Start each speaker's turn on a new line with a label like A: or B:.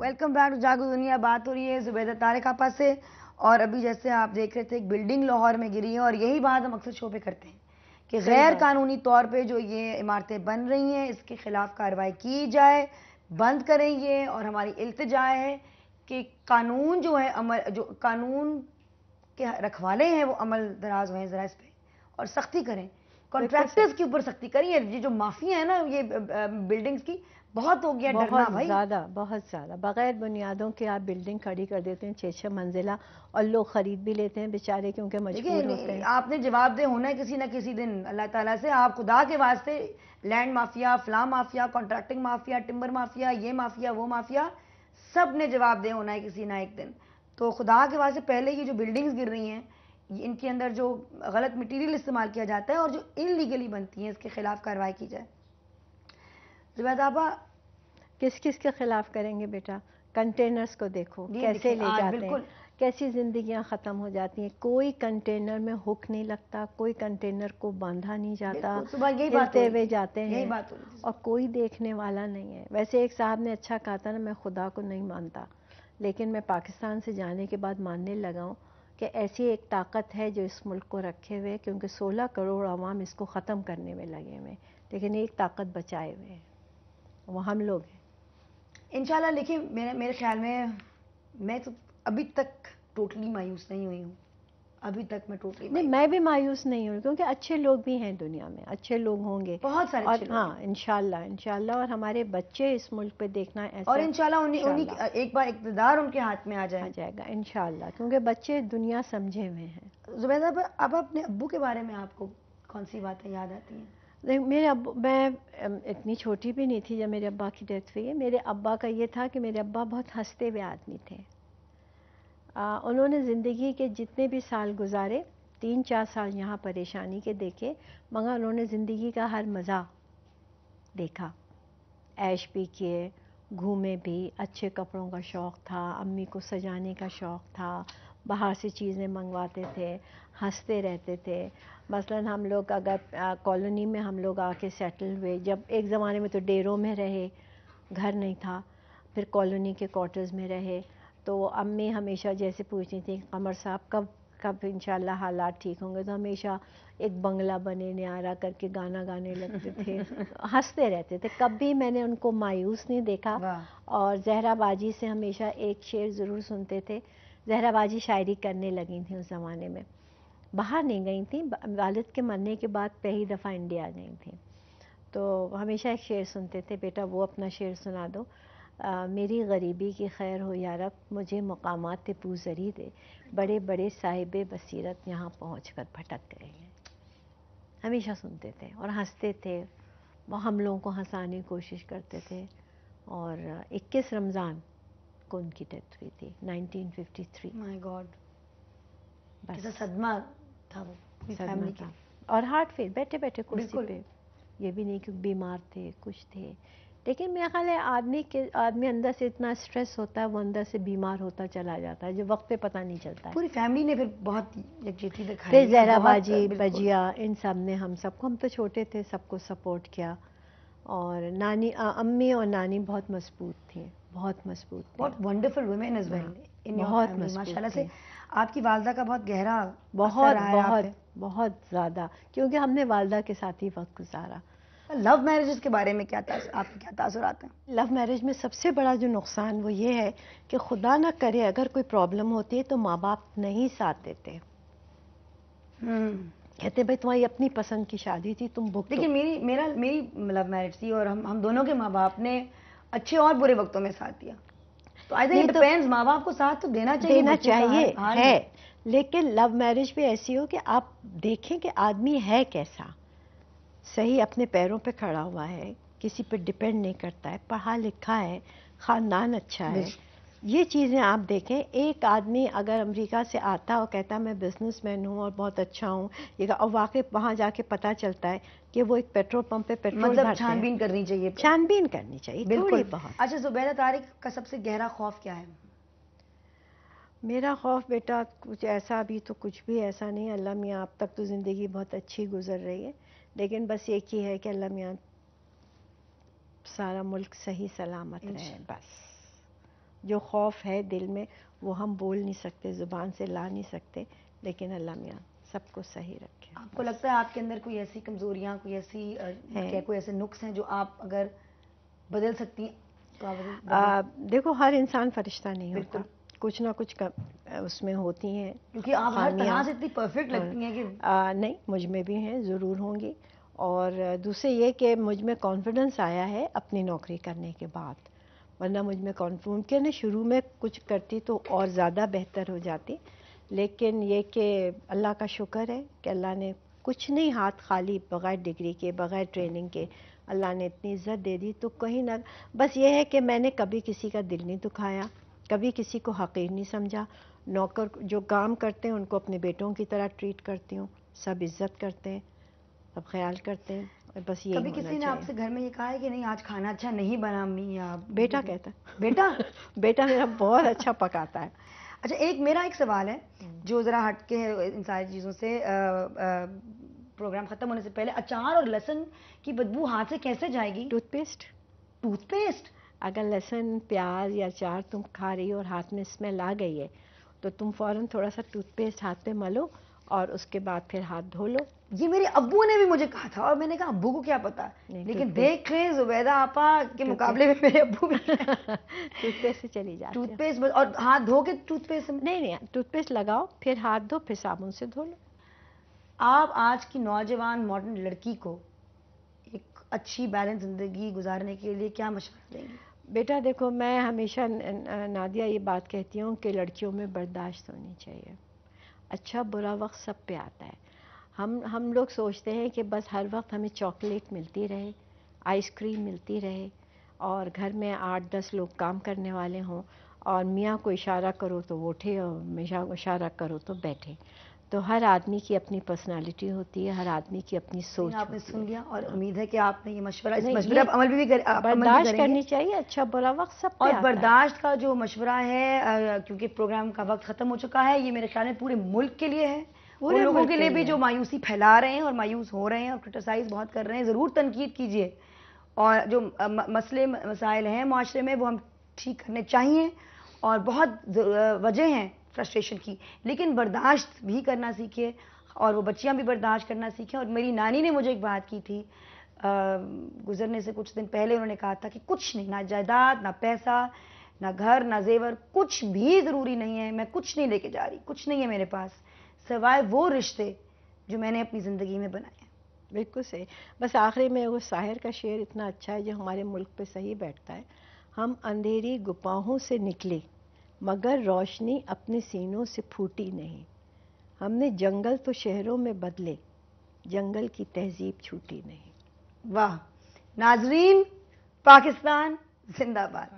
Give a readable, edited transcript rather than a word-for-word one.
A: Welcome back to جاگو دنیا. بات ہو رہی ہے زبیدہ طارق آپا سے, اور ابھی جیسے آپ دیکھ رہے تھے ایک بلڈنگ لاہور میں گری ہے, اور یہی بات ہم اکثر شو پہ کرتے ہیں کہ غیر قانونی طور پہ جو یہ عمارتیں بن رہی ہیں اس کے خلاف کارروائی کی جائے, بند کریں یہ. اور ہماری التجا ہے کہ قانون جو ہے جو قانون کے رکھوالے ہیں وہ عمل دراز ہوئے ذرا اس پہ اور سختی کریں, کانٹریکٹرز کے اوپر سختی کریں. یہ جو مافیا ہے نا یہ بلڈنگز کی, بہت ہو گیا ڈرنا بھائی,
B: بہت زیادہ بغیر بنیادوں کے آپ بلڈنگ کھڑی کر دیتے ہیں 6-6 منزلہ, اور لوگ خرید بھی لیتے ہیں بیچارے کیونکہ مجبور ہوتے ہیں.
A: آپ نے جواب دہ ہونا ہے کسی نہ کسی دن اللہ تعالیٰ سے. آپ خدا کے واسطے لینڈ مافیا, فلاں mafia, contracting mafia, timber mafia, یہ مافیا وہ مافیا, سب نے جواب دہ ہونا ہے کسی نہ ایک دن. تو خدا کے واسطے پہلے یہ جو بلڈنگز گر رہی ہیں ان کے اندر جو غلط مٹیریل استعمال کیا جاتا ہے اور جو ان لیگلی بنتی ہیں اس کے خلاف کارروائی کی جائے. زبیدہ آپا
B: کس کے خلاف کریں گے بیٹا؟ کنٹینرز کو دیکھو کیسے لے جاتے ہیں, کیسی زندگیاں ختم ہو جاتی ہیں. کوئی کنٹینر میں ہک نہیں لگتا, کوئی کنٹینر کو باندھا نہیں جاتا, ہلتے ہوئے جاتے ہیں اور کوئی دیکھنے والا نہیں ہے. ویسے ایک صاحب نے اچھا کہا تھا نا, میں خدا کو نہیں مانتا لیکن میں پاکستان سے جانے کے بعد ماننے لگا ہوں کہ ایسی ایک طاقت ہے جو اس ملک کو رکھے ہوئے, کیونکہ 16 کروڑ عوام اس کو ختم کرنے میں لگے ہوئے, لیکن ایک طاقت بچائے ہوئے ہیں, وہ ہم لوگ ہیں
A: انشاءاللہ. لیکن میرے خیال میں تو ابھی تک ٹوٹلی مایوس نہیں ہوئی ہوں, ابھی تک میں ٹوٹلی
B: نہیں, میں بھی مایوس نہیں ہوں کیونکہ اچھے لوگ بھی ہیں دنیا میں, اچھے لوگ ہوں گے
A: بہت سارے,
B: اور ہاں انشاءاللہ اور ہمارے بچے اس ملک پہ دیکھنا ایسا,
A: اور انشاءاللہ ایک بار اقتدار ان کے ہاتھ میں آ
B: جائے گا انشاءاللہ, کیونکہ بچے دنیا سمجھے ہوئے ہیں.
A: زبیدہ اب اپنے ابو کے بارے میں آپ کو کون سی باتیں یاد آتی ہیں؟
B: میرے ابو, میں اتنی چھوٹی بھی نہیں تھی جب میرے ابا کی ڈیتھ ہوئی ہے. میرے ابا کا یہ تھا کہ میرے ابا بہت ہنستے ہوئے آدمی تھے. انہوں نے زندگی کے جتنے بھی سال گزارے, 3-4 سال یہاں پریشانی کے دیکھے, مگر انہوں نے زندگی کا ہر مزہ دیکھا, عیش بھی کیے, گھومے بھی, اچھے کپڑوں کا شوق تھا, امی کو سجانے کا شوق تھا, باہر سے چیزیں منگواتے تھے, ہنستے رہتے تھے. مثلا ہم لوگ اگر کالونی میں ہم لوگ آ کے سیٹل ہوئے, جب ایک زمانے میں تو ڈیروں میں رہے, گھر نہیں تھا, پھر کالونی کے کوارٹرز میں رہے, تو امی ہمیشہ جیسے پوچھتی تھیں قمر صاحب کب انشاءاللہ حالات ٹھیک ہوں گے, تو ہمیشہ ایک بنگلہ بنے نیارہ کر کے گانا گانے لگتے تھے, ہنستے رہتے تھے. کبھی میں نے ان کو مایوس نہیں دیکھا. اور زہرا باجی سے ہمیشہ ایک شعر ضرور سنتے تھے. زہرا باجی شاعری کرنے لگی تھیں اس زمانے میں, باہر نہیں گئی تھیں, والد کے مرنے کے بعد پہلی دفعہ انڈیا گئی تھیں, تو ہمیشہ ایک شعر سنتے تھے, بیٹا وہ اپنا شعر سنا دو. میری غریبی کی خیر ہو یا رب, مجھے مقامات پوزری دے, بڑے بڑے صاحب بصیرت یہاں پہنچ کر بھٹک گئے ہیں. ہمیشہ سنتے تھے اور ہنستے تھے, وہ ہم لوگوں کو ہنسانے کی کوشش کرتے تھے. اور 21 رمضان کو ان کی ڈیتھ ہوئی تھی 1953.
A: مائی گاڈ, کیسا صدمہ تھا وہ فیملی کا.
B: اور ہارٹ فیل, بیٹھے بیٹھے کرسی پہ, یہ بھی نہیں کہ بیمار تھے کچھ تھے, لیکن میرا خیال ہے آدمی اندر سے اتنا اسٹریس ہوتا ہے, وہ اندر سے بیمار ہوتا چلا جاتا ہے, جو وقت پہ پتہ نہیں چلتا ہے.
A: پوری فیملی نے پھر بہت یکجہتی دکھائی,
B: پھر زہرا باجی, بجیا, ان سب نے ہم سب کو, ہم تو چھوٹے تھے, سب کو سپورٹ کیا. اور نانی, امی اور نانی بہت مضبوط تھیں, بہت مضبوط تھیں.
A: بہت wonderful women as well in your
B: بہت
A: فیملی, ماشاء اللہ
B: مضبوط
A: سے. آپ کی والدہ کا بہت گہرا
B: بہت زیادہ, کیونکہ ہم نے والدہ کے ساتھ ہی وقت گزارا.
A: لو میرجز کے بارے میں آپ کے کیا تاثرات ہیں؟
B: لو میرج میں سب سے بڑا جو نقصان وہ یہ ہے کہ خدا نہ کرے اگر کوئی پرابلم ہوتی ہے تو ماں باپ نہیں ساتھ دیتے. کہتے بھائی تمہاری اپنی پسند کی شادی تھی, تم بھگتو.
A: لیکن میری لو میرج تھی, اور ہم دونوں کے ماں باپ نے اچھے اور برے وقتوں میں ساتھ دیا. تو آئی تھنک اٹ ڈیپینڈز, ماں باپ کو ساتھ تو دینا چاہیے
B: ہے, لیکن لو میرج بھی ایسی ہو کہ آپ دیکھیں کہ آدمی ہے کیسا, صحیح اپنے پیروں پہ کھڑا ہوا ہے, کسی پہ ڈپینڈ نہیں کرتا ہے, پڑھا لکھا ہے, خاندان اچھا ہے. یہ چیزیں آپ دیکھیں. ایک آدمی اگر امریکہ سے آتا اور کہتا میں بزنس مین ہوں اور بہت اچھا ہوں, اور واقعی وہاں جا کے پتہ چلتا ہے کہ وہ ایک پیٹرول پمپ پہ پیٹرول بھرتے ہیں,
A: چھان بین کرنی چاہیے,
B: چھان کرنی چاہیے تھوڑی بہت.
A: اچھا زبیدہ طارق کا سب سے گہرا خوف کیا ہے؟
B: میرا خوف بیٹا کچھ ایسا, ابھی تو کچھ بھی ایسا نہیں, اللہ میاں اب تک تو زندگی بہت اچھی گزر رہی ہے, لیکن بس ایک ہی ہے کہ اللہ میاں سارا ملک صحیح سلامت رہے, بس جو خوف ہے دل میں وہ ہم بول نہیں سکتے, زبان سے لا نہیں سکتے, لیکن اللہ میاں سب کو صحیح رکھے.
A: آپ کو لگتا ہے آپ کے اندر کوئی ایسی کمزوریاں, کوئی ایسی کوئی ایسے نقص ہیں جو آپ اگر بدل سکتی ہیں تو آپ
B: دیکھو ہر انسان فرشتہ نہیں ہوتا, کچھ نہ کچھ اس میں ہوتی ہیں,
A: کیونکہ آپ ہر طرح سے اتنی پرفیکٹ لگتی ہیں کہ
B: نہیں, مجھ میں بھی ہیں, ضرور ہوں گی. اور دوسرے یہ کہ مجھ میں کانفیڈنس آیا ہے اپنی نوکری کرنے کے بعد, ورنہ مجھ میں ممکن ہے شروع میں کچھ کرتی تو اور زیادہ بہتر ہو جاتی, لیکن یہ کہ اللہ کا شکر ہے کہ اللہ نے کچھ نہیں ہاتھ خالی, بغیر ڈگری کے, بغیر ٹریننگ کے اللہ نے اتنی عزت دے دی. تو کہیں نہ بس یہ ہے کہ میں نے کبھی کسی کا دل نہیں دکھایا, کبھی کسی کو حقیر نہیں سمجھا. نوکر جو کام کرتے ہیں ان کو اپنے بیٹوں کی طرح ٹریٹ کرتی ہوں, سب عزت کرتے ہیں, سب خیال کرتے ہیں. بس یہ
A: کبھی کسی نے آپ سے گھر میں یہ کہا ہے کہ نہیں آج کھانا اچھا نہیں بنا امی؟ یا
B: بیٹا کہتا ہے.
A: بیٹا
B: بیٹا میرا بہت اچھا پکاتا ہے.
A: اچھا, میرا ایک سوال ہے جو ذرا ہٹ کے ہے ان ساری چیزوں سے. پروگرام ختم ہونے سے پہلے اچار اور لہسن کی بدبو ہاتھ سے کیسے جائے گی؟
B: Tooth paste.
A: Tooth paste?
B: اگر لہسن, پیاز یا اچار تم کھا رہی ہو اور ہاتھ میں اسمیل آ گئی ہے تو تم فوراً تھوڑا سا ٹوتھ پیسٹ ہاتھ پہ ملو اور اس کے بعد پھر ہاتھ دھو لو.
A: یہ میرے ابو نے بھی مجھے کہا تھا اور میں نے کہا ابو کو کیا پتا, لیکن دیکھ لیں زبیدہ آپا کے مقابلے میں میرے ابو بھی
B: ٹوتھ پیسٹ سے چلی جاتی ہے.
A: ٹوتھ پیسٹ اور ہاتھ دھو کے ٹوتھ پیسٹ
B: نہیں, ٹوتھ پیسٹ لگاؤ, پھر ہاتھ دھو, پھر صابن سے دھو لو.
A: آپ آج کی نوجوان ماڈرن لڑکی کو ایک اچھی بیلنس زندگی گزارنے کے لیے کیا مشورہ دیں گی؟
B: بیٹا دیکھو, میں ہمیشہ نادیہ یہ بات کہتی ہوں کہ لڑکیوں میں برداشت ہونی چاہیے. اچھا برا وقت سب پہ آتا ہے. ہم لوگ سوچتے ہیں کہ بس ہر وقت ہمیں چاکلیٹ ملتی رہے, آئس کریم ملتی رہے, اور گھر میں 8-10 لوگ کام کرنے والے ہوں, اور میاں کو اشارہ کرو تو وہ اٹھے اور میاں کو اشارہ کرو تو بیٹھے. تو ہر آدمی کی اپنی پرسنالٹی ہوتی ہے, ہر آدمی کی اپنی سوچ.
A: آپ نے سن لیا اور امید ہے کہ آپ نے یہ مشورہ, اس
B: نہیں,
A: مشورے پر عمل بھی
B: برداشت کرنی چاہیے. اچھا برا وقت سب پہ
A: اور
B: آتا ہے.
A: برداشت کا جو مشورہ ہے, کیونکہ پروگرام کا وقت ختم ہو چکا ہے, یہ میرے خیال میں پورے ملک کے لیے ہے, ان لوگوں کے لیے بھی جو مایوسی پھیلا رہے ہیں اور مایوس ہو رہے ہیں اور کرٹیسائز بہت کر رہے ہیں. ضرور تنقید کیجیے, اور جو مسئلے مسائل ہیں معاشرے میں وہ ہم ٹھیک کرنے چاہیے, اور بہت وجہ ہیں فرسٹریشن کی, لیکن برداشت بھی کرنا سیکھیے, اور وہ بچیاں بھی برداشت کرنا سیکھیں. اور میری نانی نے مجھے ایک بات کی تھی گزرنے سے کچھ دن پہلے, انہوں نے کہا تھا کہ کچھ نہیں, نہ جائیداد, نہ پیسہ, نہ گھر, نہ زیور, کچھ بھی ضروری نہیں ہے, میں کچھ نہیں لے کے جا رہی, کچھ نہیں ہے میرے پاس سوائے وہ رشتے جو میں نے اپنی زندگی میں بنائے ہیں.
B: بالکل صحیح. بس آخری میں وہ شاعر کا شعر اتنا اچھا ہے جو ہمارے ملک پہ صحیح بیٹھتا ہے. ہم اندھیری گپاہوں سے نکلے مگر روشنی اپنے سینوں سے پھوٹی نہیں. ہم نے جنگل تو شہروں میں بدلے, جنگل کی تہذیب چھوٹی نہیں.
A: واہ. ناظرین, پاکستان زندہ باد.